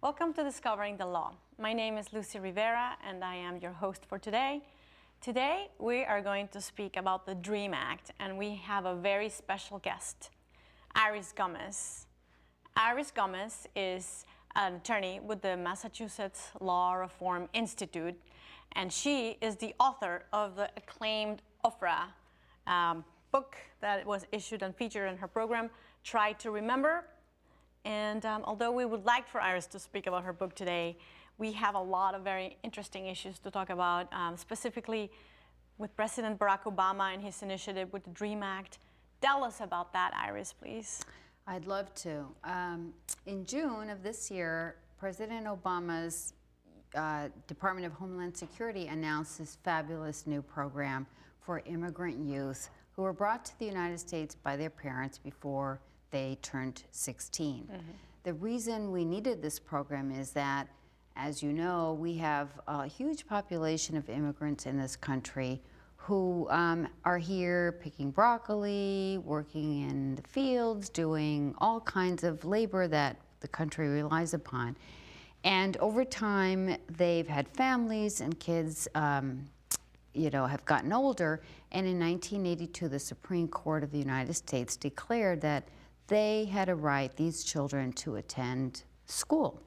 Welcome to Discovering the Law. My name is Lucy Rivera and I am your host for today. Today we are going to speak about the DREAM Act and we have a very special guest, Iris Gomez. Iris Gomez is an attorney with the Massachusetts Law Reform Institute, and she is the author of the acclaimed Ofra book that was issued and featured in her program, Try to Remember. And although we would like for Iris to speak about her book today, we have a lot of very interesting issues to talk about, specifically with President Barack Obama and his initiative with the DREAM Act. Tell us about that, Iris, please. I'd love to. In June of this year, President Obama's Department of Homeland Security announced this fabulous new program for immigrant youth who were brought to the United States by their parents before they turned 16. Mm-hmm. The reason we needed this program is that, as you know, we have a huge population of immigrants in this country who are here picking broccoli, working in the fields, doing all kinds of labor that the country relies upon. And over time, they've had families and kids, have gotten older. And in 1982, the Supreme Court of the United States declared that they had a right, these children, to attend school.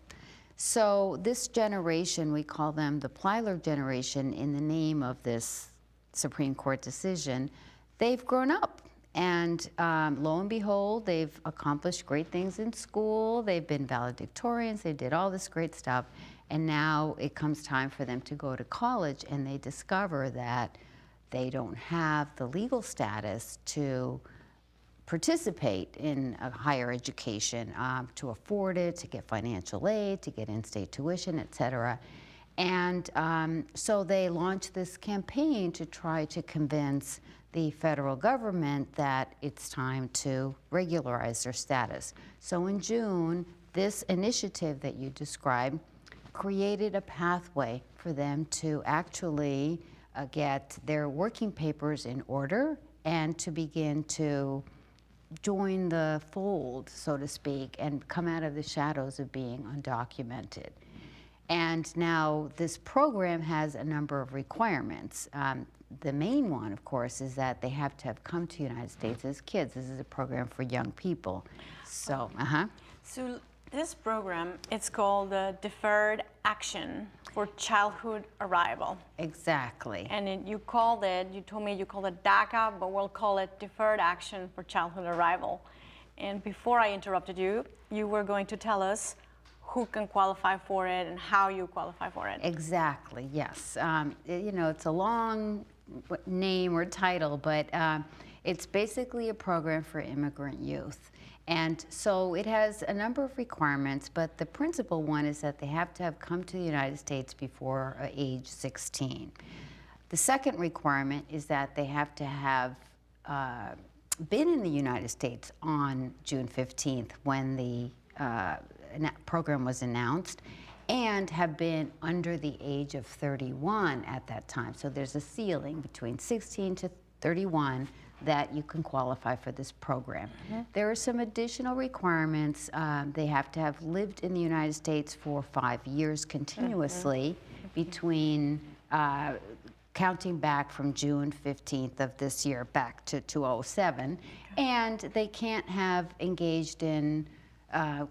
So this generation, we call them the Plyler generation in the name of this Supreme Court decision, they've grown up. And lo and behold, they've accomplished great things in school. They've been valedictorians. They did all this great stuff. And now it comes time for them to go to college, and they discover that they don't have the legal status to participate in a higher education, to afford it, to get financial aid, to get in-state tuition, et cetera. And so they launched this campaign to try to convince the federal government that it's time to regularize their status. So in June, this initiative that you described created a pathway for them to actually get their working papers in order and to begin to join the fold, so to speak, and come out of the shadows of being undocumented. And now this program has a number of requirements. The main one, of course, is that they have to have come to the United States as kids. This is a program for young people. So, So this program, it's called the Deferred Action for Childhood Arrival. Exactly. And you told me you called it DACA, but we'll call it Deferred Action for Childhood Arrival. And before I interrupted you, you were going to tell us who can qualify for it and how you qualify for it. Exactly, yes. It's a long name or title, but it's basically a program for immigrant youth. And so it has a number of requirements, but the principal one is that they have to have come to the United States before age 16. The second requirement is that they have to have been in the United States on June 15th when the program was announced, and have been under the age of 31 at that time. So there's a ceiling between 16 to 31 that you can qualify for this program. Mm-hmm. There are some additional requirements. They have to have lived in the United States for 5 years continuously, mm-hmm. between counting back from June 15th of this year back to 2007. Okay. And they can't have engaged in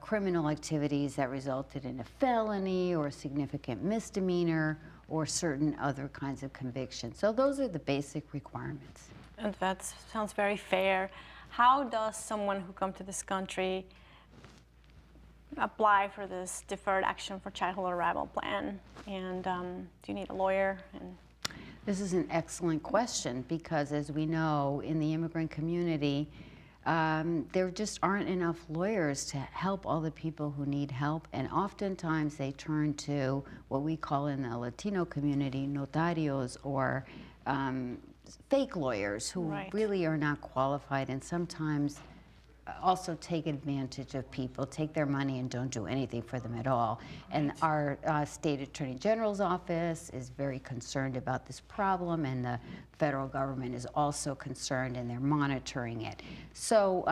criminal activities that resulted in a felony or a significant misdemeanor or certain other kinds of convictions. So those are the basic requirements. And that sounds very fair. How does someone who comes to this country apply for this Deferred Action for Childhood Arrival plan? And do you need a lawyer? This is an excellent question because, as we know, in the immigrant community, there just aren't enough lawyers to help all the people who need help, and oftentimes they turn to what we call in the Latino community notarios, or fake lawyers who right. really are not qualified and sometimes also take advantage of people, take their money and don't do anything for them at all. And our State Attorney General's office is very concerned about this problem, and the federal government is also concerned, and they're monitoring it. So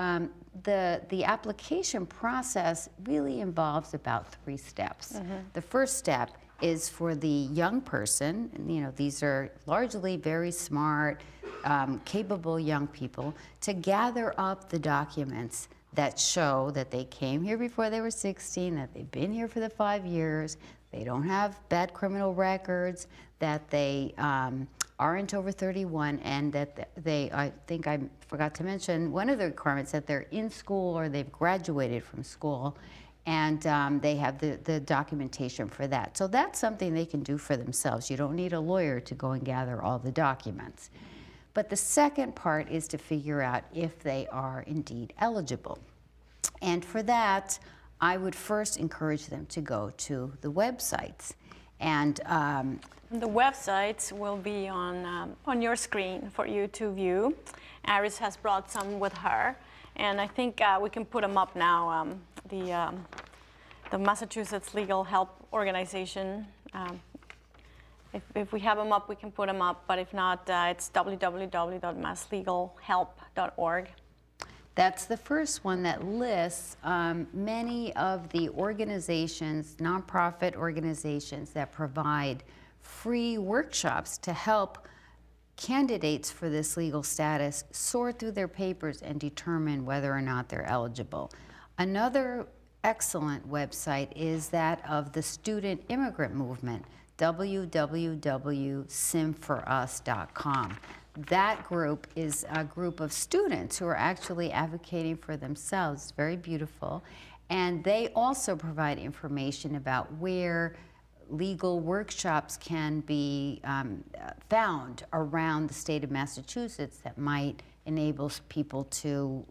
the application process really involves about 3 steps. The first step is for the young person. You know, these are largely very smart, capable young people, to gather up the documents that show that they came here before they were 16, that they've been here for the 5 years, they don't have bad criminal records, that they aren't over 31, and that they, I think I forgot to mention, one of the requirements that they're in school or they've graduated from school, and they have the documentation for that. So that's something they can do for themselves. You don't need a lawyer to go and gather all the documents. But the second part is to figure out if they are indeed eligible. And for that, I would first encourage them to go to the websites. And the websites will be on your screen for you to view. Iris has brought some with her, and I think we can put them up now. The Massachusetts Legal Help Organization. If we have them up, we can put them up, but if not, it's www.masslegalhelp.org. That's the first one that lists many of the organizations, nonprofit organizations that provide free workshops to help candidates for this legal status sort through their papers and determine whether or not they're eligible. Another excellent website is that of the student immigrant movement, www.simforus.com. That group is a group of students who are actually advocating for themselves. It's very beautiful. And they also provide information about where legal workshops can be found around the state of Massachusetts that might enable people to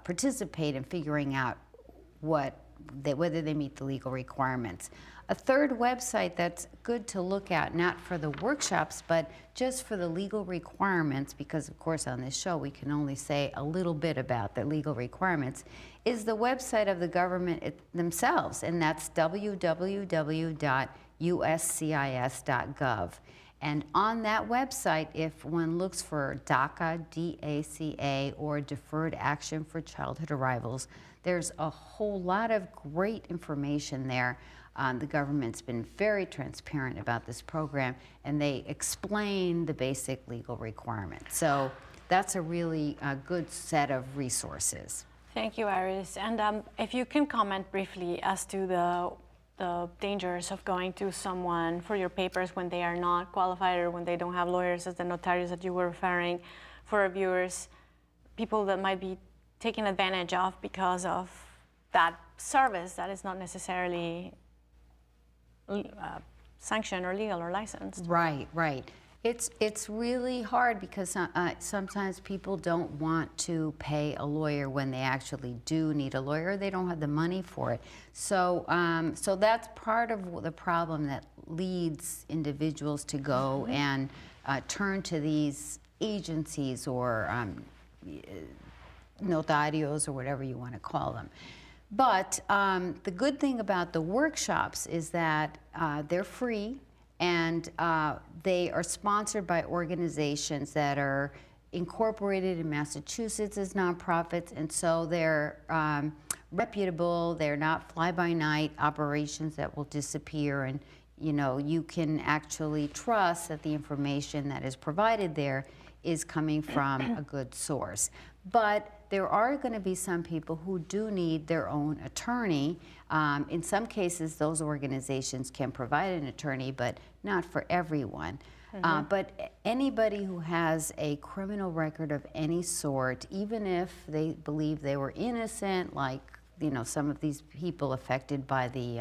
participate in figuring out whether they meet the legal requirements. A third website that's good to look at, not for the workshops, but just for the legal requirements, because of course on this show we can only say a little bit about the legal requirements, is the website of the government themselves, and that's www.uscis.gov. And on that website, if one looks for DACA, D-A-C-A, or Deferred Action for Childhood Arrivals, there's a whole lot of great information there. The government's been very transparent about this program, and they explain the basic legal requirements. So that's a really good set of resources. Thank you, Iris. And if you can comment briefly as to the dangers of going to someone for your papers when they are not qualified or when they don't have lawyers, as the notarios that you were referring, for our viewers, people that might be taken advantage of because of that service that is not necessarily sanctioned or legal or licensed. Right, right. It's really hard because sometimes people don't want to pay a lawyer when they actually do need a lawyer. They don't have the money for it. So, so that's part of the problem that leads individuals to go and turn to these agencies or notarios or whatever you want to call them. But the good thing about the workshops is that they're free, and they are sponsored by organizations that are incorporated in Massachusetts as nonprofits, and so they're reputable. They're not fly-by-night operations that will disappear, and you know, you can actually trust that the information that is provided there is coming from a good source. But there are going to be some people who do need their own attorney. In some cases, those organizations can provide an attorney, but not for everyone. But anybody who has a criminal record of any sort, even if they believe they were innocent, like some of these people affected by the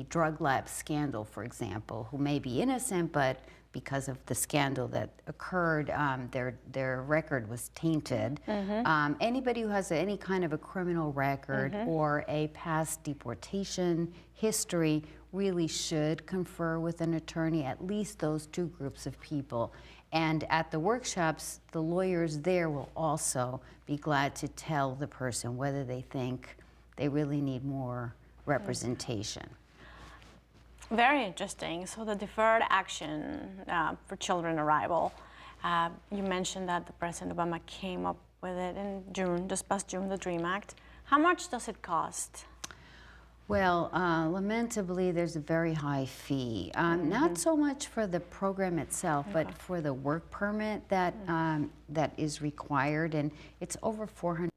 drug lab scandal, for example, who may be innocent, but because of the scandal that occurred, their record was tainted. Anybody who has any kind of a criminal record or a past deportation history really should confer with an attorney, at least those two groups of people. And at the workshops, the lawyers there will also be glad to tell the person whether they think they really need more representation. Very interesting. So the deferred action for children arrival, you mentioned that the President Obama came up with it in June, just past June, the DREAM Act. How much does it cost? Well, lamentably, there's a very high fee. Not so much for the program itself, but for the work permit that that is required, and it's over $400.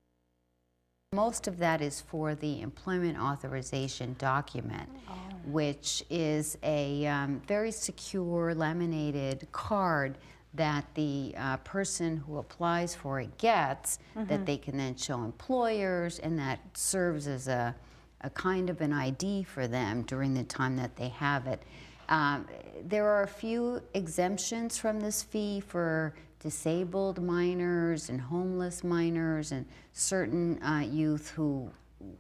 Most of that is for the employment authorization document, which is a very secure laminated card that the person who applies for it gets, that they can then show employers, and that serves as a kind of an ID for them during the time that they have it. There are a few exemptions from this fee for disabled minors and homeless minors and certain youth who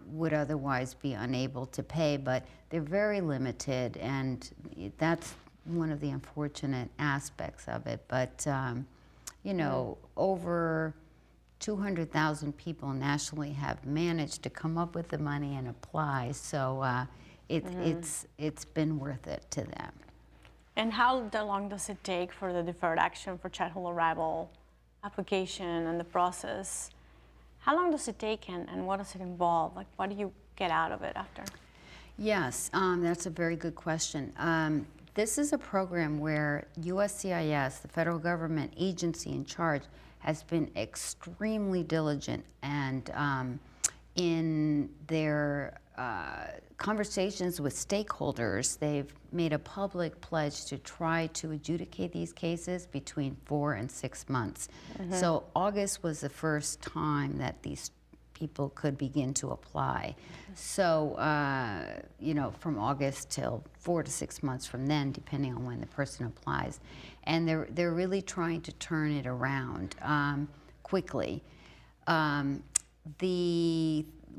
would otherwise be unable to pay, but they're very limited, and that's one of the unfortunate aspects of it. But you know, over 200,000 people nationally have managed to come up with the money and apply, so it's been worth it to them. And how long does it take for the deferred action for childhood arrival application and the process? How long does it take, and what does it involve? Like, what do you get out of it after? Yes, that's a very good question. This is a program where USCIS, the federal government agency in charge, has been extremely diligent, and in their conversations with stakeholders, they've made a public pledge to try to adjudicate these cases between 4 and 6 months. So August was the first time that these people could begin to apply. So, you know, from August till 4 to 6 months from then, depending on when the person applies. And they're really trying to turn it around quickly.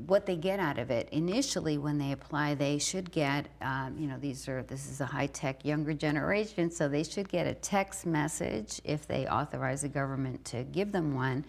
What they get out of it, initially when they apply, they should get, you know, this is a high-tech younger generation, so they should get a text message if they authorize the government to give them one,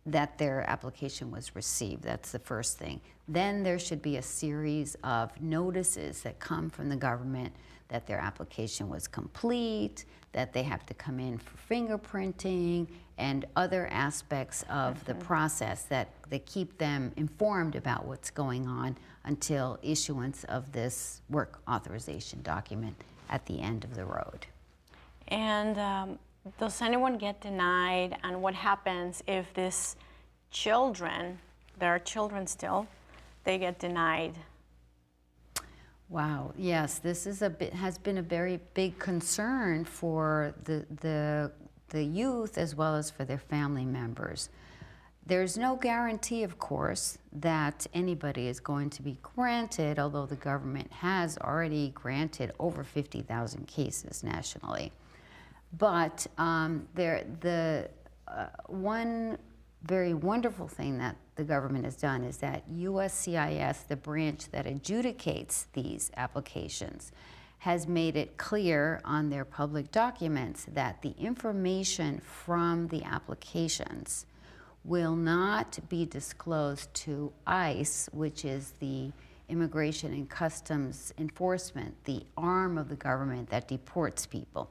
that their application was received. That's the first thing. Then there should be a series of notices that come from the government that their application was complete, that they have to come in for fingerprinting, and other aspects of the process that keep them informed about what's going on until issuance of this work authorization document at the end of the road. And does anyone get denied, and what happens if these children, there are children still, they get denied? Wow, yes, this is has been a very big concern for the youth as well as for their family members. There's no guarantee, of course, that anybody is going to be granted, although the government has already granted over 50,000 cases nationally. But one very wonderful thing that the government has done is that USCIS, the branch that adjudicates these applications, has made it clear on their public documents that the information from the applications will not be disclosed to ICE, which is the Immigration and Customs Enforcement, the arm of the government that deports people.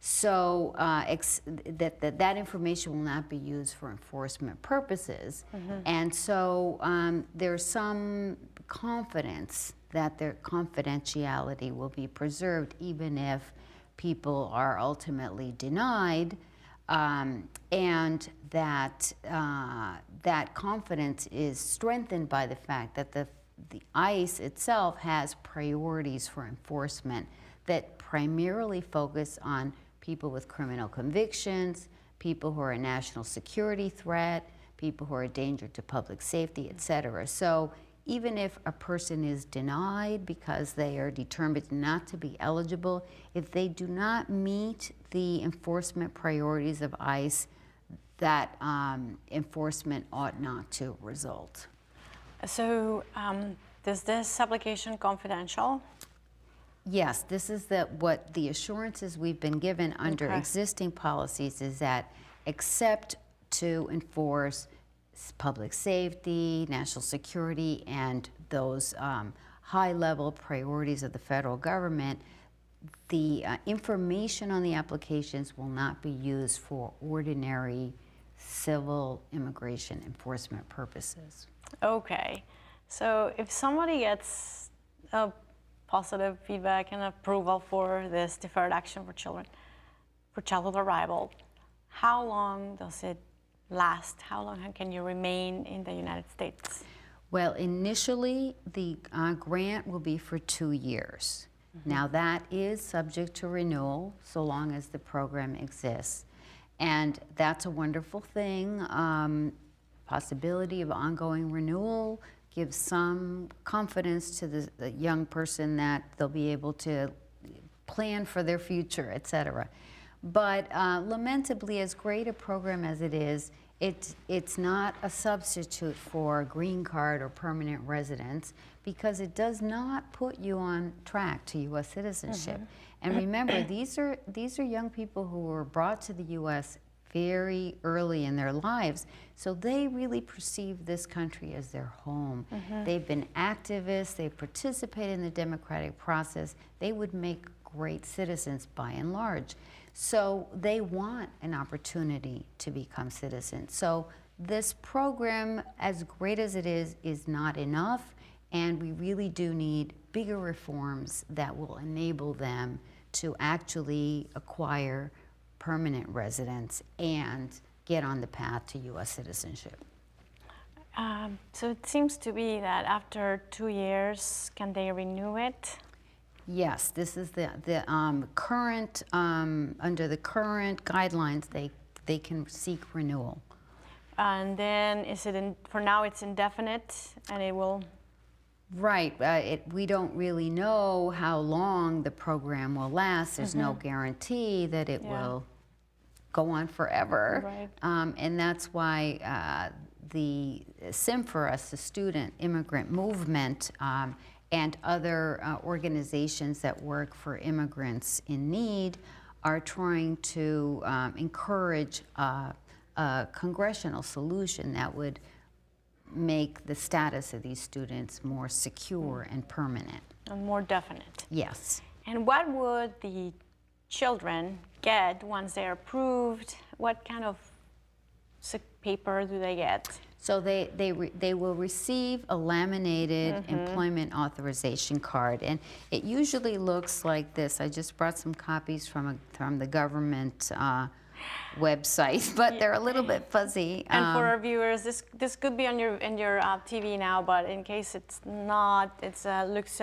So that information will not be used for enforcement purposes. And so there's some confidence that their confidentiality will be preserved even if people are ultimately denied, and that that confidence is strengthened by the fact that the ICE itself has priorities for enforcement that primarily focus on people with criminal convictions, people who are a national security threat, people who are a danger to public safety, etc. So even if a person is denied because they are determined not to be eligible, if they do not meet the enforcement priorities of ICE, that enforcement ought not to result. So is this application confidential? Yes, this is what the assurances we've been given under existing policies is that except to enforce public safety, national security, and those high-level priorities of the federal government, the information on the applications will not be used for ordinary civil immigration enforcement purposes. Okay, so if somebody gets a positive feedback and approval for this deferred action for children, for childhood arrival, how long does it last? How long can you remain in the United States? Well, initially, the grant will be for 2 years. Now, that is subject to renewal so long as the program exists. And that's a wonderful thing. Possibility of ongoing renewal gives some confidence to the young person that they'll be able to plan for their future, et cetera. But lamentably, as great a program as it is, it's not a substitute for a green card or permanent residence because it does not put you on track to U.S. citizenship. And remember, these are young people who were brought to the U.S. very early in their lives, so they really perceive this country as their home. They've been activists, they participate in the democratic process. They would make great citizens by and large. So they want an opportunity to become citizens. So this program, as great as it is not enough, and we really do need bigger reforms that will enable them to actually acquire permanent residence and get on the path to U.S. citizenship. So it seems to be that after 2 years, can they renew it? Yes, this is the current, under the current guidelines, they can seek renewal. And then is it, for now it's indefinite and it will? Right, we don't really know how long the program will last. There's no guarantee that it will go on forever. Right. And that's why the SIM4US, the Student Immigrant Movement, and other organizations that work for immigrants in need are trying to encourage a congressional solution that would make the status of these students more secure and permanent. And more definite. Yes. And what would the children get once they're approved? What kind of paper do they get? So they will receive a laminated employment authorization card, and it usually looks like this. I just brought some copies from the government website, but they're a little bit fuzzy. And for our viewers, this could be on your TV now, but in case it's not, it looks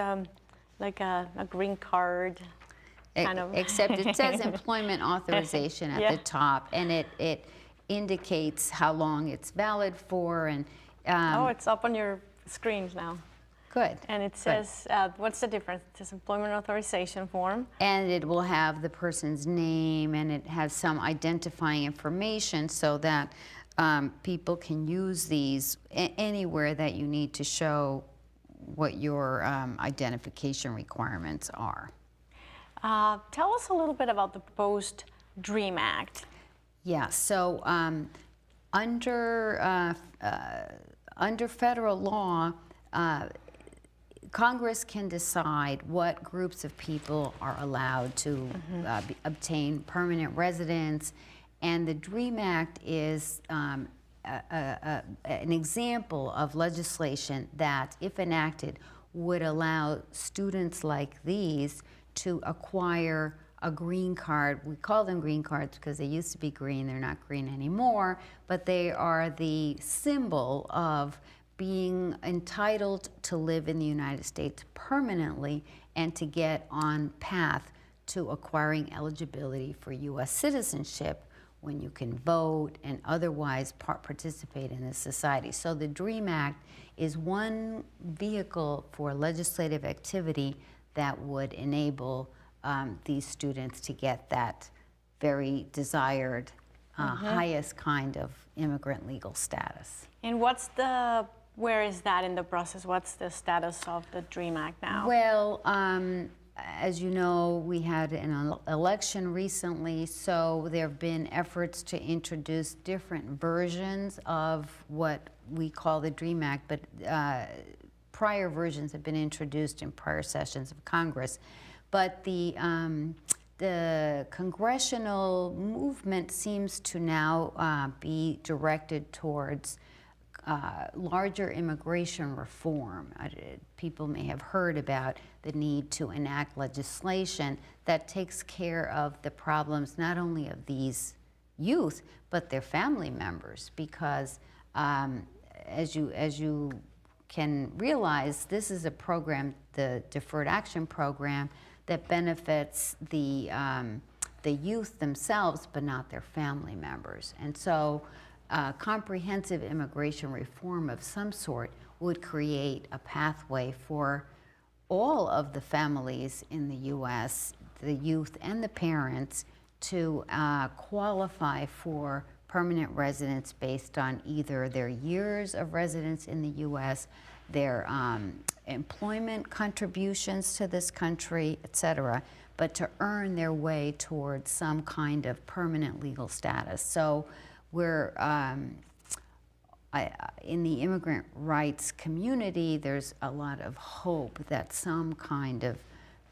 like a green card. Kind of. Except it says employment authorization at the top, and it indicates how long it's valid for. And oh, it's up on your screens now. Good. And it says, what's the difference? It says employment authorization form. And it will have the person's name, and it has some identifying information so that people can use these anywhere that you need to show what your identification requirements are. Tell us a little bit about the proposed DREAM Act. Yeah, so under federal law, Congress can decide what groups of people are allowed to obtain permanent residence, and the DREAM Act is an example of legislation that, if enacted, would allow students like these to acquire a green card. We call them green cards because they used to be green. They're not green anymore, but they are the symbol of being entitled to live in the United States permanently and to get on path to acquiring eligibility for U.S. citizenship when you can vote and otherwise participate in this society. So the DREAM Act is one vehicle for legislative activity that would enable these students to get that very desired, highest kind of immigrant legal status. And where is that in the process? What's the status of the DREAM Act now? Well, as you know, we had an election recently, so there have been efforts to introduce different versions of what we call the DREAM Act, but prior versions have been introduced in prior sessions of Congress. But the congressional movement seems to now be directed towards larger immigration reform. People may have heard about the need to enact legislation that takes care of the problems not only of these youth, but their family members, because as you can realize, this is a program, the Deferred Action program, that benefits the youth themselves, but not their family members. And so comprehensive immigration reform of some sort would create a pathway for all of the families in the U.S., the youth and the parents, to qualify for permanent residence based on either their years of residence in the U.S., their employment contributions to this country, et cetera, but to earn their way towards some kind of permanent legal status. So we're, in the immigrant rights community, there's a lot of hope that some kind of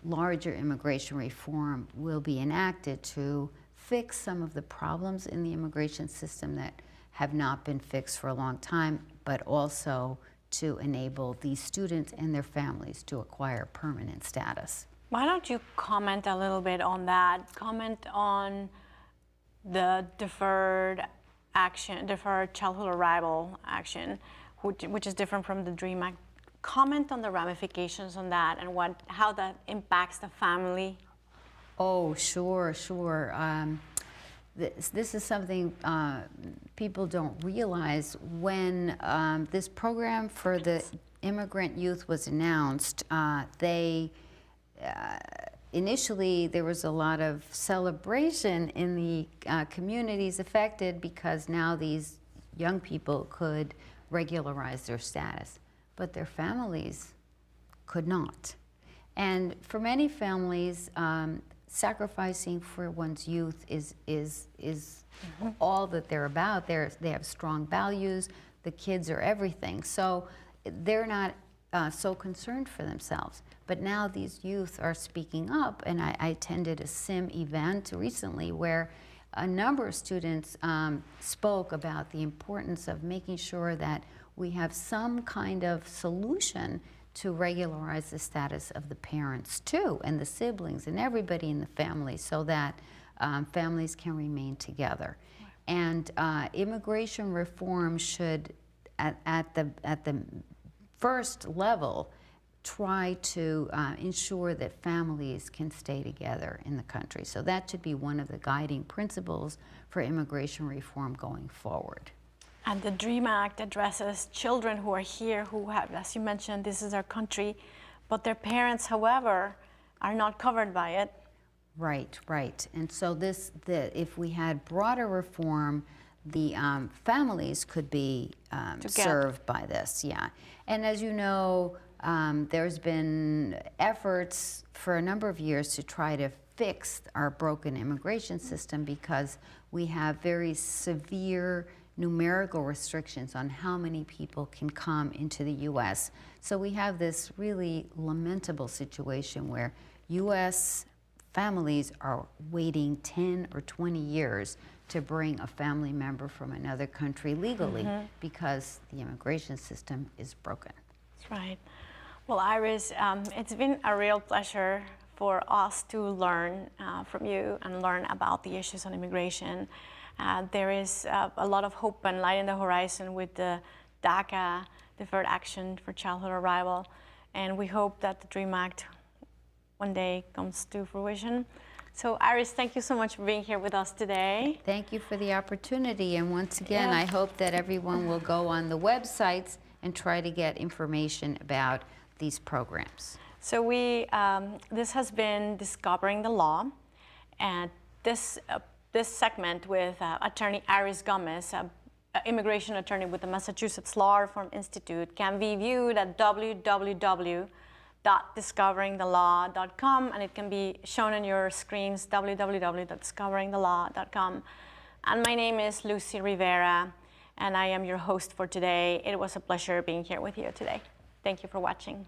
larger immigration reform will be enacted to fix some of the problems in the immigration system that have not been fixed for a long time, but also to enable these students and their families to acquire permanent status. Why don't you comment a little bit on that? Comment on the Deferred Action, Deferred Childhood Arrival Action, which is different from the DREAM Act. Comment on the ramifications on that and how that impacts the family. Oh, sure. This is something people don't realize. When this program for the immigrant youth was announced, initially there was a lot of celebration in the communities affected because now these young people could regularize their status, but their families could not. And for many families, sacrificing for one's youth is all that they're about. They have strong values. The kids are everything. So they're not so concerned for themselves. But now these youth are speaking up, and I attended a SIM event recently where a number of students spoke about the importance of making sure that we have some kind of solution to regularize the status of the parents too, and the siblings and everybody in the family, so that families can remain together. And immigration reform should, at the first level, try to ensure that families can stay together in the country. So that should be one of the guiding principles for immigration reform going forward. And the DREAM Act addresses children who are here, who have, as you mentioned, this is our country, but their parents, however, are not covered by it. Right. And so if we had broader reform, the families could be served by this, yeah. And as you know, there's been efforts for a number of years to try to fix our broken immigration system because we have very severe numerical restrictions on how many people can come into the U.S. So we have this really lamentable situation where U.S. families are waiting 10 or 20 years to bring a family member from another country legally because the immigration system is broken. That's right. Well, Iris, it's been a real pleasure for us to learn from you and learn about the issues on immigration. There is a lot of hope and light in the horizon with the DACA, Deferred Action for Childhood Arrival, and we hope that the DREAM Act one day comes to fruition. So Iris, thank you so much for being here with us today. Thank you for the opportunity, and once again, I hope that everyone will go on the websites and try to get information about these programs. So this has been Discovering the Law, and this segment with attorney Iris Gomez, immigration attorney with the Massachusetts Law Reform Institute, can be viewed at www.massachusetts.gov www.discoveringthelaw.com, and it can be shown on your screens, www.discoveringthelaw.com. And my name is Lucy Rivera, and I am your host for today. It was a pleasure being here with you today. Thank you for watching.